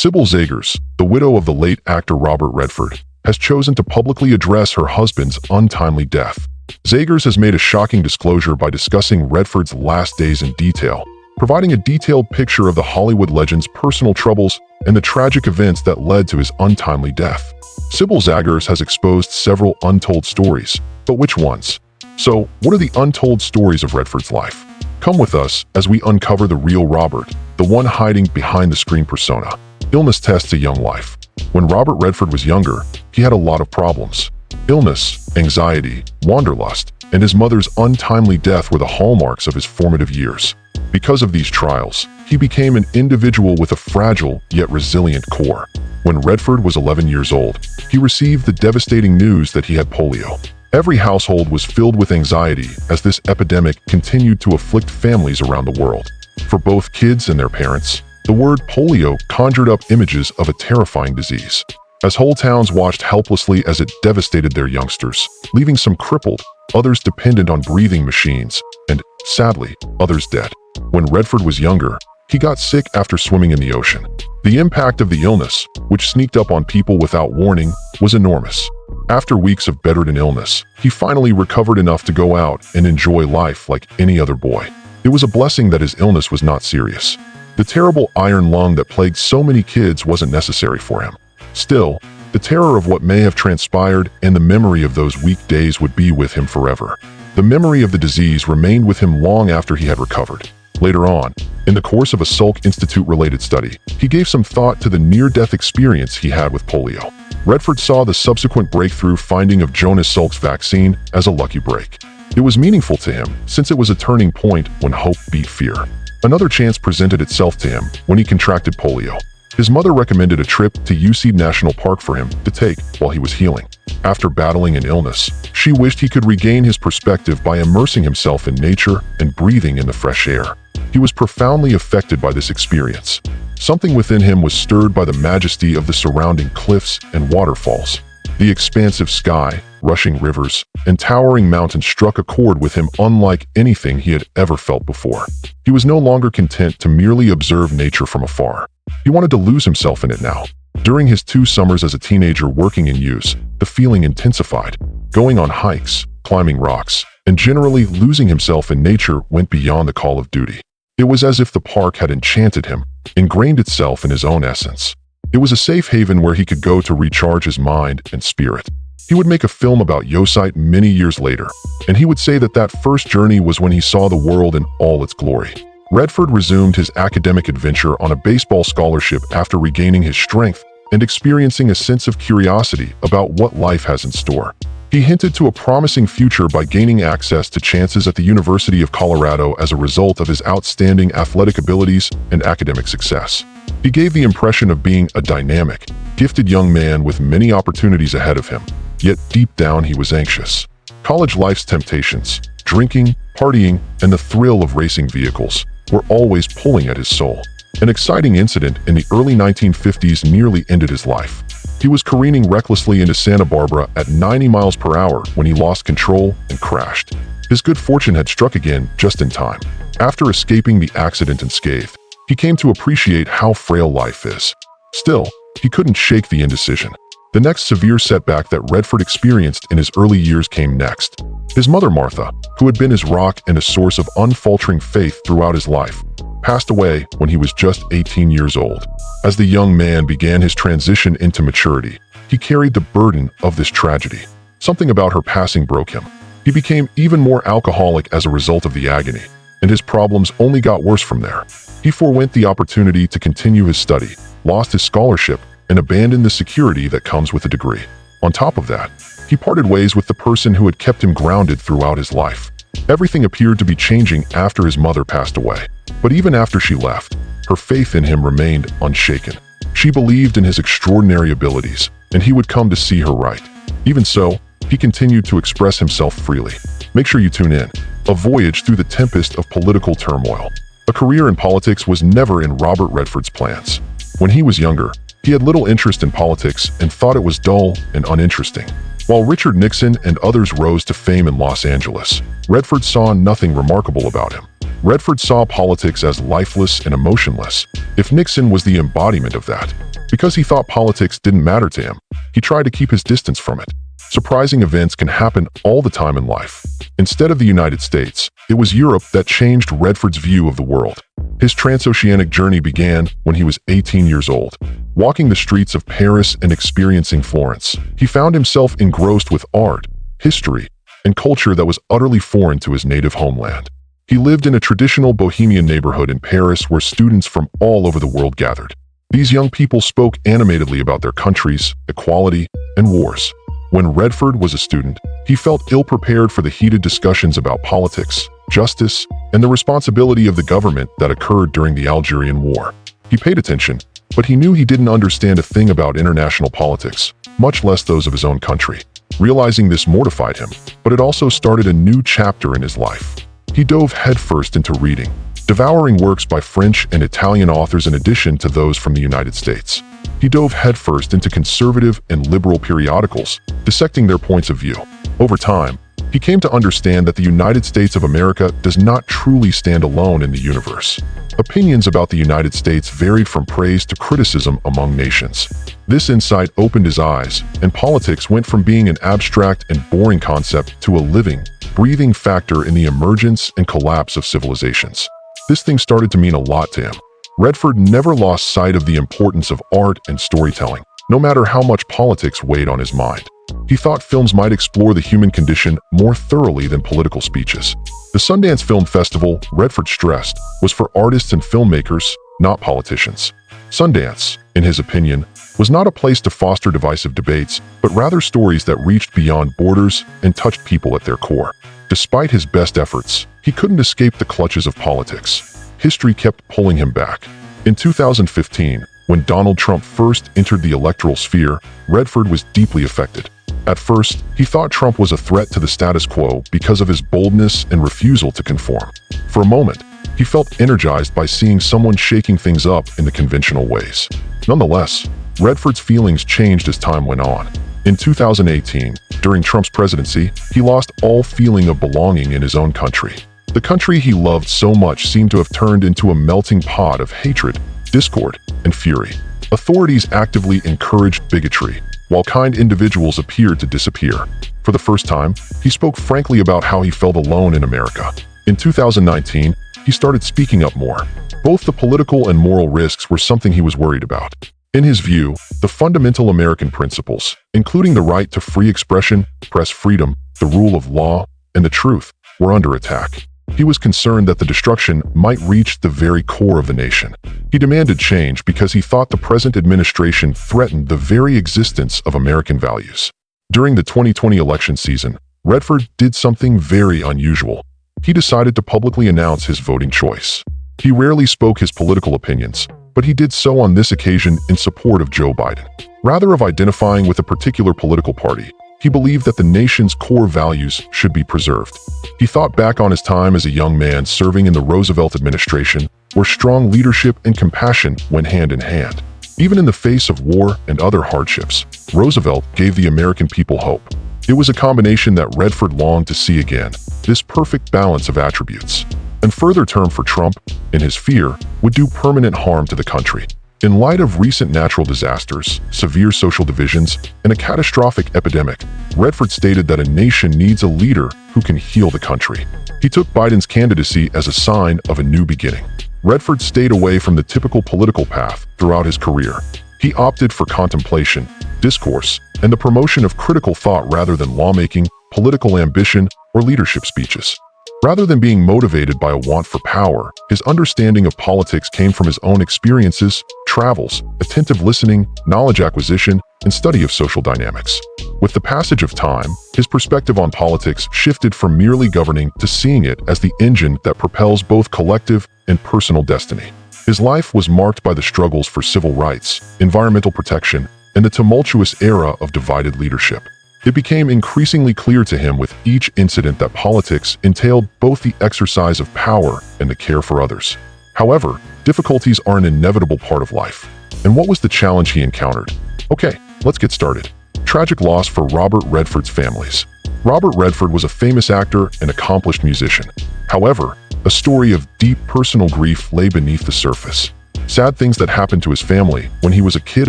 Sibylle Szaggars, the widow of the late actor Robert Redford, has chosen to publicly address her husband's untimely death. Szaggars has made a shocking disclosure by discussing Redford's last days in detail, providing a detailed picture of the Hollywood legend's personal troubles and the tragic events that led to his untimely death. Sibylle Szaggars has exposed several untold stories, but which ones? So, what are the untold stories of Redford's life? Come with us as we uncover the real Robert, the one hiding behind the screen persona. Illness tests a young life. When Robert Redford was younger, he had a lot of problems. Illness, anxiety, wanderlust, and his mother's untimely death were the hallmarks of his formative years. Because of these trials, he became an individual with a fragile yet resilient core. When Redford was 11 years old, he received the devastating news that he had polio. Every household was filled with anxiety as this epidemic continued to afflict families around the world. For both kids and their parents, the word polio conjured up images of a terrifying disease. As whole towns watched helplessly as it devastated their youngsters, leaving some crippled, others dependent on breathing machines, and, sadly, others dead. When Redford was younger, he got sick after swimming in the ocean. The impact of the illness, which sneaked up on people without warning, was enormous. After weeks of bedridden illness, he finally recovered enough to go out and enjoy life like any other boy. It was a blessing that his illness was not serious. The terrible iron lung that plagued so many kids wasn't necessary for him. Still, the terror of what may have transpired and the memory of those weak days would be with him forever. The memory of the disease remained with him long after he had recovered. Later on, in the course of a Salk Institute-related study, he gave some thought to the near-death experience he had with polio. Redford saw the subsequent breakthrough finding of Jonas Salk's vaccine as a lucky break. It was meaningful to him since it was a turning point when hope beat fear. Another chance presented itself to him when he contracted polio. His mother recommended a trip to UC National Park for him to take while he was healing. After battling an illness, she wished he could regain his perspective by immersing himself in nature and breathing in the fresh air. He was profoundly affected by this experience. Something within him was stirred by the majesty of the surrounding cliffs and waterfalls. The expansive sky, rushing rivers, and towering mountains struck a chord with him unlike anything he had ever felt before. He was no longer content to merely observe nature from afar. He wanted to lose himself in it now. During his 2 summers as a teenager working in use, the feeling intensified. Going on hikes, climbing rocks, and generally losing himself in nature went beyond the call of duty. It was as if the park had enchanted him, ingrained itself in his own essence. It was a safe haven where he could go to recharge his mind and spirit. He would make a film about Yosemite many years later, and he would say that first journey was when he saw the world in all its glory. Redford resumed his academic adventure on a baseball scholarship after regaining his strength and experiencing a sense of curiosity about what life has in store. He hinted to a promising future by gaining access to chances at the University of Colorado as a result of his outstanding athletic abilities and academic success. He gave the impression of being a dynamic, gifted young man with many opportunities ahead of him, yet deep down he was anxious. College life's temptations, drinking, partying, and the thrill of racing vehicles were always pulling at his soul. An exciting incident in the early 1950s nearly ended his life. He was careening recklessly into Santa Barbara at 90 miles per hour when he lost control and crashed. His good fortune had struck again just in time. After escaping the accident unscathed, he came to appreciate how frail life is. Still, he couldn't shake the indecision. The next severe setback that Redford experienced in his early years came next. His mother Martha, who had been his rock and a source of unfaltering faith throughout his life, passed away when he was just 18 years old. As the young man began his transition into maturity, he carried the burden of this tragedy. Something about her passing broke him. He became even more alcoholic as a result of the agony, and his problems only got worse from there. He forwent the opportunity to continue his study, lost his scholarship, and abandoned the security that comes with a degree. On top of that, he parted ways with the person who had kept him grounded throughout his life. Everything appeared to be changing after his mother passed away. But even after she left, her faith in him remained unshaken. She believed in his extraordinary abilities, and he would come to see her right. Even so, he continued to express himself freely. Make sure you tune in. A voyage through the tempest of political turmoil. A career in politics was never in Robert Redford's plans. When he was younger, he had little interest in politics and thought it was dull and uninteresting. While Richard Nixon and others rose to fame in Los Angeles, Redford saw nothing remarkable about him. Redford saw politics as lifeless and emotionless. If Nixon was the embodiment of that, Because he thought politics didn't matter to him, he tried to keep his distance from it. Surprising events can happen all the time in life. Instead of the United States, it was Europe that changed Redford's view of the world. His transoceanic journey began when he was 18 years old. Walking the streets of Paris and experiencing Florence, he found himself engrossed with art, history, and culture that was utterly foreign to his native homeland. He lived in a traditional bohemian neighborhood in Paris where students from all over the world gathered. These young people spoke animatedly about their countries, equality, and wars. When Redford was a student, he felt ill-prepared for the heated discussions about politics, justice, and the responsibility of the government that occurred during the Algerian War. He paid attention, but he knew he didn't understand a thing about international politics, much less those of his own country. Realizing this mortified him, but it also started a new chapter in his life. He dove headfirst into reading, devouring works by French and Italian authors in addition to those from the United States. He dove headfirst into conservative and liberal periodicals, dissecting their points of view. Over time, he came to understand that the United States of America does not truly stand alone in the universe. Opinions about the United States varied from praise to criticism among nations. This insight opened his eyes, and politics went from being an abstract and boring concept to a living, breathing factor in the emergence and collapse of civilizations. This thing started to mean a lot to him. Redford never lost sight of the importance of art and storytelling, no matter how much politics weighed on his mind. He thought films might explore the human condition more thoroughly than political speeches. The Sundance Film Festival, Redford stressed, was for artists and filmmakers, not politicians. Sundance, in his opinion, was not a place to foster divisive debates, but rather stories that reached beyond borders and touched people at their core. Despite his best efforts, he couldn't escape the clutches of politics. History kept pulling him back. In 2015, when Donald Trump first entered the electoral sphere, Redford was deeply affected. At first, he thought Trump was a threat to the status quo because of his boldness and refusal to conform. For a moment, he felt energized by seeing someone shaking things up in the conventional ways. Nonetheless, Redford's feelings changed as time went on. In 2018, during Trump's presidency, he lost all feeling of belonging in his own country. The country he loved so much seemed to have turned into a melting pot of hatred, discord, and fury. Authorities actively encouraged bigotry, while kind individuals appeared to disappear. For the first time, he spoke frankly about how he felt alone in America. In 2019, he started speaking up more. Both the political and moral risks were something he was worried about. In his view, the fundamental American principles, including the right to free expression, press freedom, the rule of law, and the truth, were under attack. He was concerned that the destruction might reach the very core of the nation. He demanded change because he thought the present administration threatened the very existence of American values. During the 2020 election season, Redford did something very unusual. He decided to publicly announce his voting choice. He rarely spoke his political opinions, but he did so on this occasion in support of Joe Biden. Rather than identifying with a particular political party, he believed that the nation's core values should be preserved. He thought back on his time as a young man serving in the Roosevelt administration, where strong leadership and compassion went hand in hand. Even in the face of war and other hardships, Roosevelt gave the American people hope. It was a combination that Redford longed to see again, this perfect balance of attributes. A further term for Trump, in his fear, would do permanent harm to the country. In light of recent natural disasters, severe social divisions, and a catastrophic epidemic, Redford stated that a nation needs a leader who can heal the country. He took Biden's candidacy as a sign of a new beginning. Redford stayed away from the typical political path throughout his career. He opted for contemplation, discourse, and the promotion of critical thought rather than lawmaking, political ambition, or leadership speeches. Rather than being motivated by a want for power, his understanding of politics came from his own experiences, travels, attentive listening, knowledge acquisition, and study of social dynamics. With the passage of time, his perspective on politics shifted from merely governing to seeing it as the engine that propels both collective and personal destiny. His life was marked by the struggles for civil rights, environmental protection, and the tumultuous era of divided leadership. It became increasingly clear to him with each incident that politics entailed both the exercise of power and the care for others. However, difficulties are an inevitable part of life. And what was the challenge he encountered? Okay, let's get started. Tragic loss for Robert Redford's families. Robert Redford was a famous actor and accomplished musician. However, a story of deep personal grief lay beneath the surface. Sad things that happened to his family when he was a kid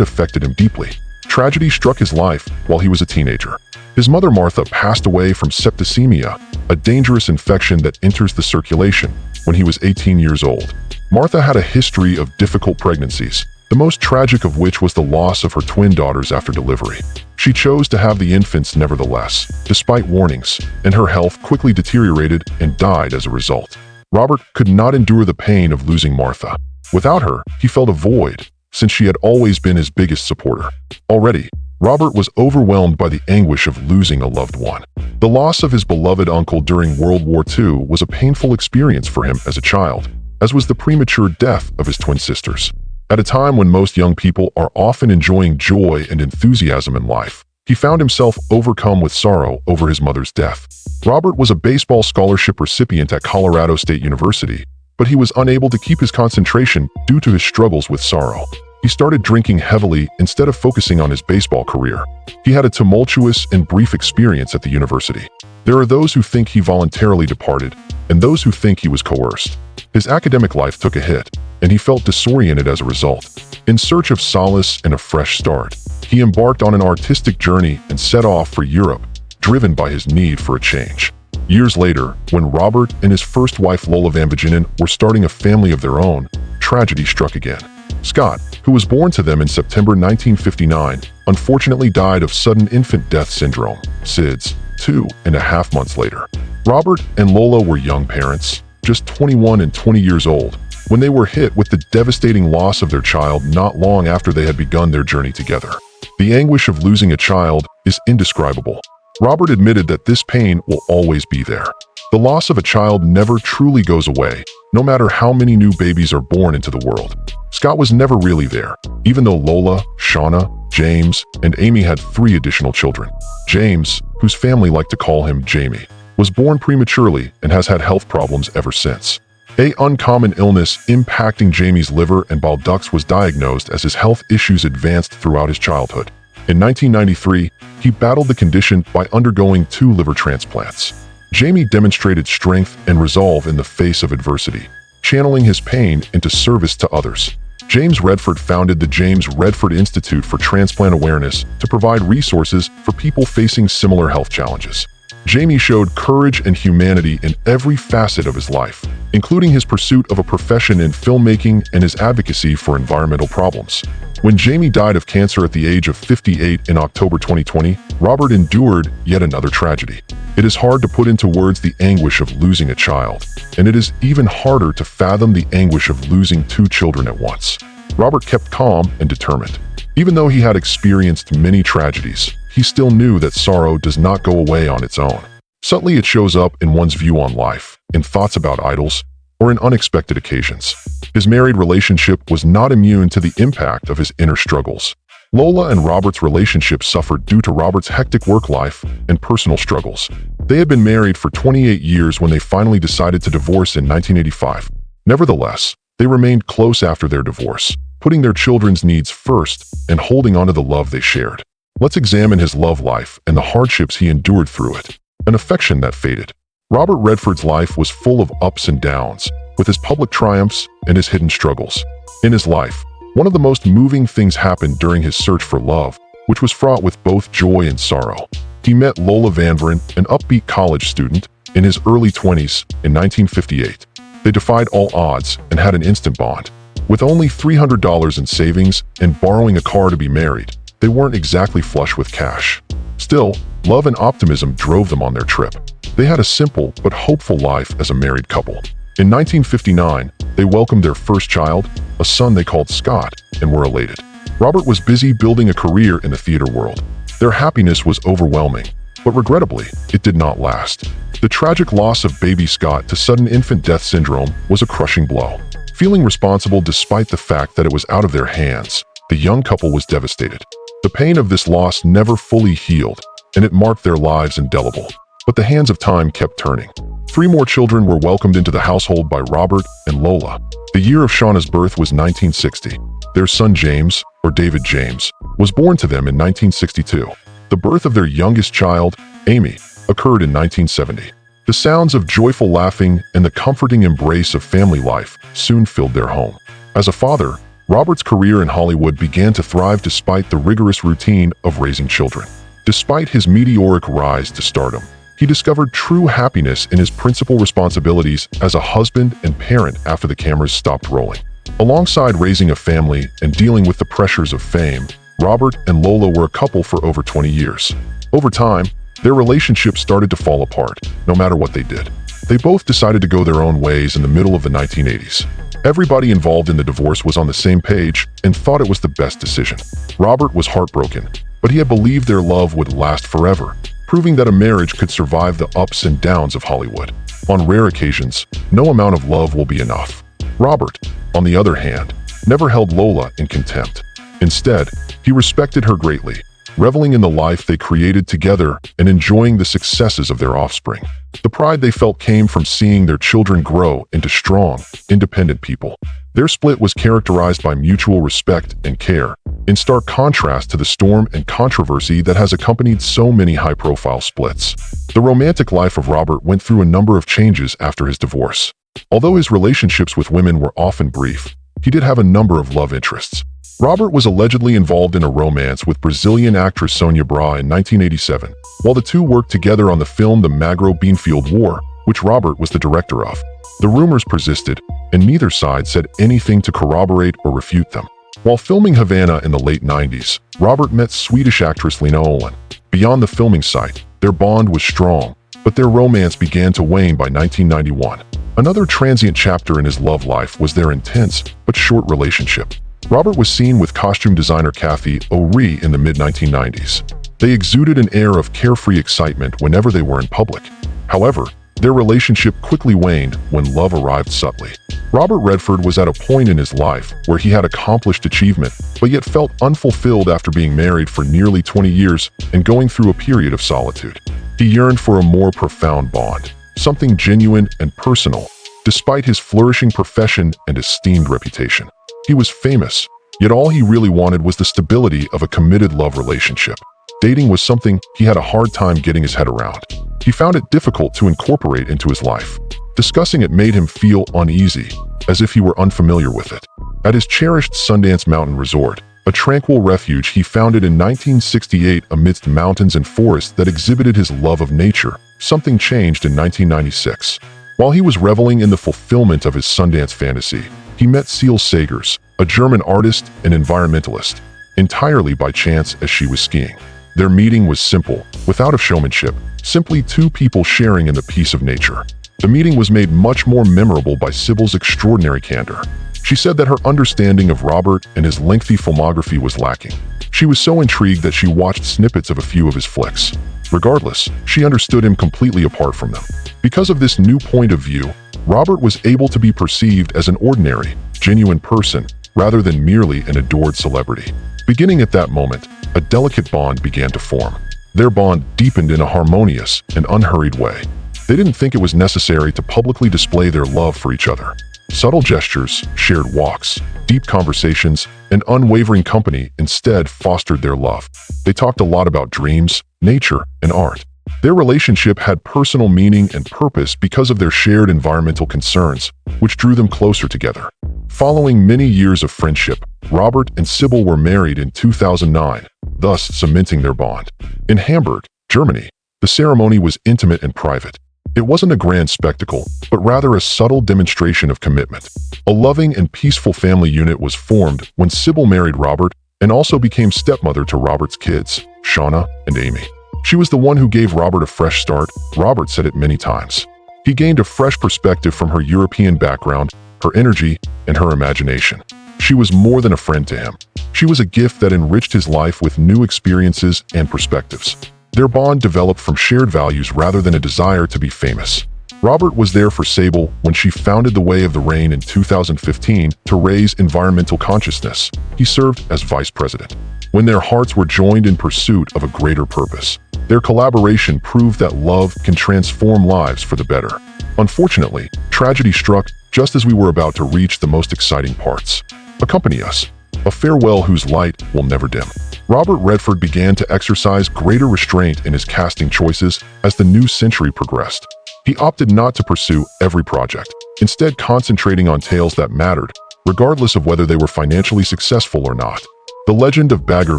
affected him deeply. Tragedy struck his life while he was a teenager. His mother Martha passed away from septicemia, a dangerous infection that enters the circulation, when he was 18 years old. Martha had a history of difficult pregnancies, the most tragic of which was the loss of her twin daughters after delivery. She chose to have the infants nevertheless, despite warnings, and her health quickly deteriorated and died as a result. Robert could not endure the pain of losing Martha. Without her, he felt a void, since she had always been his biggest supporter. Already, Robert was overwhelmed by the anguish of losing a loved one. The loss of his beloved uncle during World War II was a painful experience for him as a child, as was the premature death of his twin sisters. At a time when most young people are often enjoying joy and enthusiasm in life, he found himself overcome with sorrow over his mother's death. Robert was a baseball scholarship recipient at Colorado State University, but he was unable to keep his concentration due to his struggles with sorrow. He started drinking heavily instead of focusing on his baseball career. He had a tumultuous and brief experience at the university. There are those who think he voluntarily departed, and those who think he was coerced. His academic life took a hit, and he felt disoriented as a result. In search of solace and a fresh start, he embarked on an artistic journey and set off for Europe, driven by his need for a change. Years later, when Robert and his first wife Lola Van Vagenen were starting a family of their own, tragedy struck again. Scott, who was born to them in September 1959, unfortunately died of sudden infant death syndrome, SIDS, 2.5 months later. Robert and Lola were young parents, just 21 and 20 years old, when they were hit with the devastating loss of their child not long after they had begun their journey together. The anguish of losing a child is indescribable. Robert admitted that this pain will always be there. The loss of a child never truly goes away, no matter how many new babies are born into the world. Scott was never really there, even though Lola, Shauna, James, and Amy had 3 additional children. James, whose family liked to call him Jamie, was born prematurely and has had health problems ever since. An uncommon illness impacting Jamie's liver and bile ducts was diagnosed as his health issues advanced throughout his childhood. In 1993, he battled the condition by undergoing 2 liver transplants. Jamie demonstrated strength and resolve in the face of adversity, channeling his pain into service to others. James Redford founded the James Redford Institute for Transplant Awareness to provide resources for people facing similar health challenges. Jamie showed courage and humanity in every facet of his life, including his pursuit of a profession in filmmaking and his advocacy for environmental problems. When Jamie died of cancer at the age of 58 in October 2020, Robert endured yet another tragedy. It is hard to put into words the anguish of losing a child, and it is even harder to fathom the anguish of losing 2 children at once. Robert kept calm and determined. Even though he had experienced many tragedies, he still knew that sorrow does not go away on its own. Subtly, it shows up in one's view on life, in thoughts about idols, or in unexpected occasions. His married relationship was not immune to the impact of his inner struggles. Lola and Robert's relationship suffered due to Robert's hectic work life and personal struggles. They had been married for 28 years when they finally decided to divorce in 1985. Nevertheless, they remained close after their divorce, putting their children's needs first and holding on to the love they shared. Let's examine his love life and the hardships he endured through it. An affection that faded. Robert Redford's life was full of ups and downs, with his public triumphs and his hidden struggles. In his life, one of the most moving things happened during his search for love, which was fraught with both joy and sorrow. He met Lola Van Vagenen, an upbeat college student, in his early 20s in 1958. They defied all odds and had an instant bond. With only $300 in savings and borrowing a car to be married, they weren't exactly flush with cash. Still, love and optimism drove them on their trip. They had a simple but hopeful life as a married couple. In 1959, they welcomed their first child, a son they called Scott, and were elated. Robert was busy building a career in the theater world. Their happiness was overwhelming, but regrettably, it did not last. The tragic loss of baby Scott to sudden infant death syndrome was a crushing blow. Feeling responsible despite the fact that it was out of their hands, the young couple was devastated. The pain of this loss never fully healed, and it marked their lives indelible. But the hands of time kept turning. 3 more children were welcomed into the household by Robert and Lola. The year of Shauna's birth was 1960. Their son James, or David James, was born to them in 1962. The birth of their youngest child, Amy, occurred in 1970. The sounds of joyful laughing and the comforting embrace of family life soon filled their home. As a father, Robert's career in Hollywood began to thrive despite the rigorous routine of raising children. Despite his meteoric rise to stardom, he discovered true happiness in his principal responsibilities as a husband and parent after the cameras stopped rolling. Alongside raising a family and dealing with the pressures of fame, Robert and Lola were a couple for over 20 years. Over time, their relationship started to fall apart, no matter what they did. They both decided to go their own ways in the middle of the 1980s. Everybody involved in the divorce was on the same page and thought it was the best decision. Robert was heartbroken, but he had believed their love would last forever, proving that a marriage could survive the ups and downs of Hollywood. On rare occasions, no amount of love will be enough. Robert, on the other hand, never held Lola in contempt. Instead, he respected her greatly, reveling in the life they created together and enjoying the successes of their offspring. The pride they felt came from seeing their children grow into strong, independent people. Their split was characterized by mutual respect and care, in stark contrast to the storm and controversy that has accompanied so many high-profile splits. The romantic life of Robert went through a number of changes after his divorce. Although his relationships with women were often brief, he did have a number of love interests. Robert was allegedly involved in a romance with Brazilian actress Sonia Braga in 1987, while the two worked together on the film The Magro Beanfield War, which Robert was the director of. The rumors persisted, and neither side said anything to corroborate or refute them. While filming Havana in the late 90s, Robert met Swedish actress Lena Olin. Beyond the filming site, their bond was strong, but their romance began to wane by 1991. Another transient chapter in his love life was their intense but short relationship. Robert was seen with costume designer Kathy O'Ree in the mid-1990s. They exuded an air of carefree excitement whenever they were in public. However, their relationship quickly waned when love arrived subtly. Robert Redford was at a point in his life where he had accomplished achievement, but yet felt unfulfilled after being married for nearly 20 years and going through a period of solitude. He yearned for a more profound bond, something genuine and personal, despite his flourishing profession and esteemed reputation. He was famous, yet all he really wanted was the stability of a committed love relationship. Dating was something he had a hard time getting his head around. He found it difficult to incorporate into his life. Discussing it made him feel uneasy, as if he were unfamiliar with it. At his cherished Sundance Mountain Resort, a tranquil refuge he founded in 1968 amidst mountains and forests that exhibited his love of nature, something changed in 1996. While he was reveling in the fulfillment of his Sundance fantasy, he met Sibylle Szaggars, a German artist and environmentalist, entirely by chance as she was skiing. Their meeting was simple, without showmanship, simply two people sharing in the peace of nature. The meeting was made much more memorable by Sibylle's extraordinary candor. She said that her understanding of Robert and his lengthy filmography was lacking. She was so intrigued that she watched snippets of a few of his flicks. Regardless, she understood him completely apart from them. Because of this new point of view, Robert was able to be perceived as an ordinary, genuine person, rather than merely an adored celebrity. Beginning at that moment, a delicate bond began to form. Their bond deepened in a harmonious and unhurried way. They didn't think it was necessary to publicly display their love for each other. Subtle gestures, shared walks, deep conversations, and unwavering company instead fostered their love. They talked a lot about dreams, nature, and art. Their relationship had personal meaning and purpose because of their shared environmental concerns, which drew them closer together. Following many years of friendship, Robert and Sibylle were married in 2009, thus cementing their bond. In Hamburg, Germany, the ceremony was intimate and private. It wasn't a grand spectacle, but rather a subtle demonstration of commitment. A loving and peaceful family unit was formed when Sibylle married Robert and also became stepmother to Robert's kids, Shauna and Amy. She was the one who gave Robert a fresh start. Robert said it many times. He gained a fresh perspective from her European background, her energy, and her imagination. She was more than a friend to him. She was a gift that enriched his life with new experiences and perspectives. Their bond developed from shared values rather than a desire to be famous. Robert was there for Sibylle when she founded the Way of the Rain in 2015 to raise environmental consciousness. He served as vice president. When their hearts were joined in pursuit of a greater purpose, their collaboration proved that love can transform lives for the better. Unfortunately, tragedy struck just as we were about to reach the most exciting parts. Accompany us. A farewell whose light will never dim. Robert Redford began to exercise greater restraint in his casting choices as the new century progressed. He opted not to pursue every project, instead concentrating on tales that mattered, regardless of whether they were financially successful or not. The Legend of Bagger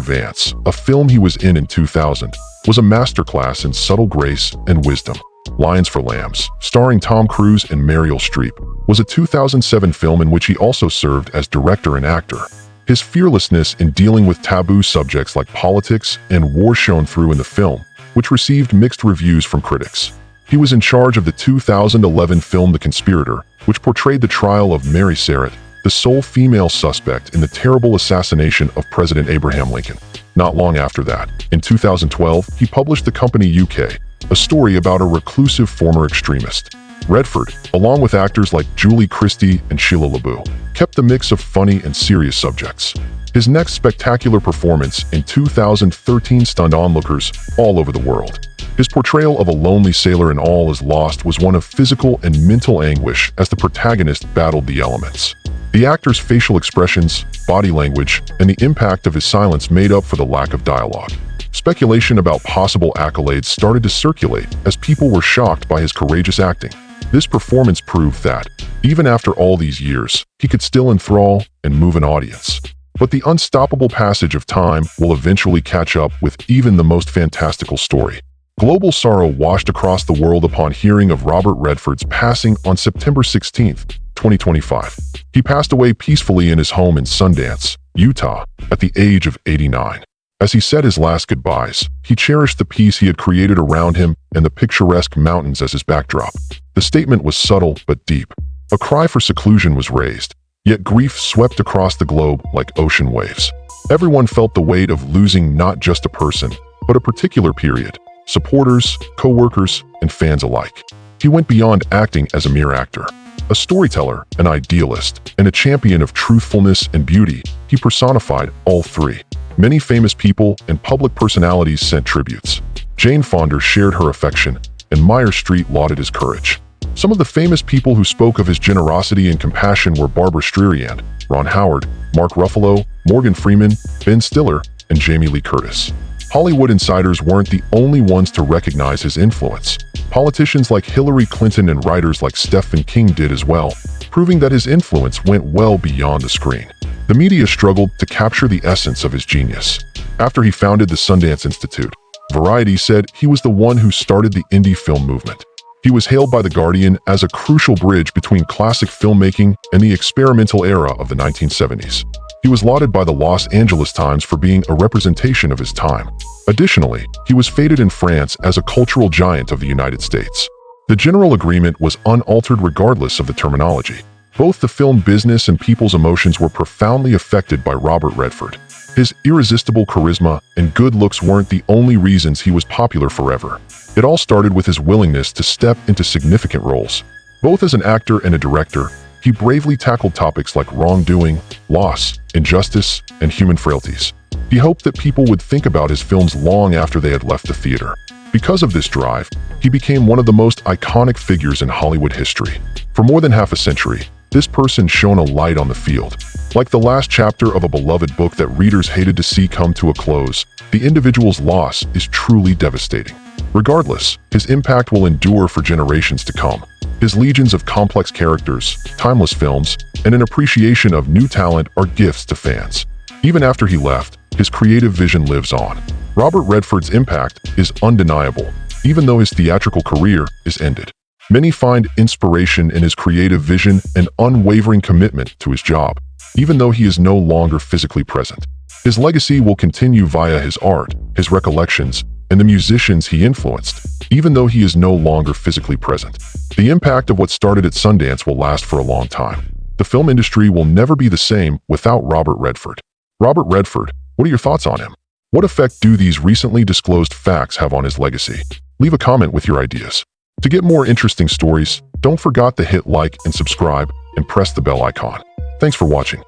Vance, a film he was in 2000, was a masterclass in subtle grace and wisdom. Lions for Lambs, starring Tom Cruise and Meryl Streep, was a 2007 film in which he also served as director and actor. His fearlessness in dealing with taboo subjects like politics and war shone through in the film, which received mixed reviews from critics. He was in charge of the 2011 film The Conspirator, which portrayed the trial of Mary Surratt, the sole female suspect in the terrible assassination of President Abraham Lincoln. Not long after that, in 2012, he published The Company UK, a story about a reclusive former extremist. Redford, along with actors like Julie Christie and Sheila LaBeouf, kept the mix of funny and serious subjects. His next spectacular performance in 2013 stunned onlookers all over the world. His portrayal of a lonely sailor in All Is Lost was one of physical and mental anguish as the protagonist battled the elements. The actor's facial expressions, body language, and the impact of his silence made up for the lack of dialogue. Speculation about possible accolades started to circulate as people were shocked by his courageous acting. This performance proved that, even after all these years, he could still enthrall and move an audience. But the unstoppable passage of time will eventually catch up with even the most fantastical story. Global sorrow washed across the world upon hearing of Robert Redford's passing on September 16, 2025. He passed away peacefully in his home in Sundance, Utah, at the age of 89. As he said his last goodbyes, he cherished the peace he had created around him and the picturesque mountains as his backdrop. The statement was subtle but deep. A cry for seclusion was raised, yet grief swept across the globe like ocean waves. Everyone felt the weight of losing not just a person, but a particular period. Supporters, co-workers, and fans alike. He went beyond acting as a mere actor. A storyteller, an idealist, and a champion of truthfulness and beauty, he personified all three. Many famous people and public personalities sent tributes. Jane Fonda shared her affection, and Meyer Street lauded his courage. Some of the famous people who spoke of his generosity and compassion were Barbara Streisand, Ron Howard, Mark Ruffalo, Morgan Freeman, Ben Stiller, and Jamie Lee Curtis. Hollywood insiders weren't the only ones to recognize his influence. Politicians like Hillary Clinton and writers like Stephen King did as well, proving that his influence went well beyond the screen. The media struggled to capture the essence of his genius. After he founded the Sundance Institute, Variety said he was the one who started the indie film movement. He was hailed by The Guardian as a crucial bridge between classic filmmaking and the experimental era of the 1970s. He was lauded by the Los Angeles Times for being a representation of his time. Additionally, he was feted in France as a cultural giant of the United States. The general agreement was unaltered regardless of the terminology. Both the film business and people's emotions were profoundly affected by Robert Redford. His irresistible charisma and good looks weren't the only reasons he was popular forever. It all started with his willingness to step into significant roles. Both as an actor and a director, he bravely tackled topics like wrongdoing, loss, injustice, and human frailties. He hoped that people would think about his films long after they had left the theater. Because of this drive, he became one of the most iconic figures in Hollywood history. For more than half a century, this person shone a light on the field. Like the last chapter of a beloved book that readers hated to see come to a close, the individual's loss is truly devastating. Regardless, his impact will endure for generations to come. His legions of complex characters, timeless films, and an appreciation of new talent are gifts to fans. Even after he left, his creative vision lives on. Robert Redford's impact is undeniable, even though his theatrical career is ended. Many find inspiration in his creative vision and unwavering commitment to his job, even though he is no longer physically present. His legacy will continue via his art, his recollections, and the musicians he influenced, even though he is no longer physically present. The impact of what started at Sundance will last for a long time. The film industry will never be the same without Robert Redford. Robert Redford, what are your thoughts on him? What effect do these recently disclosed facts have on his legacy? Leave a comment with your ideas. To get more interesting stories, don't forget to hit like and subscribe and press the bell icon. Thanks for watching.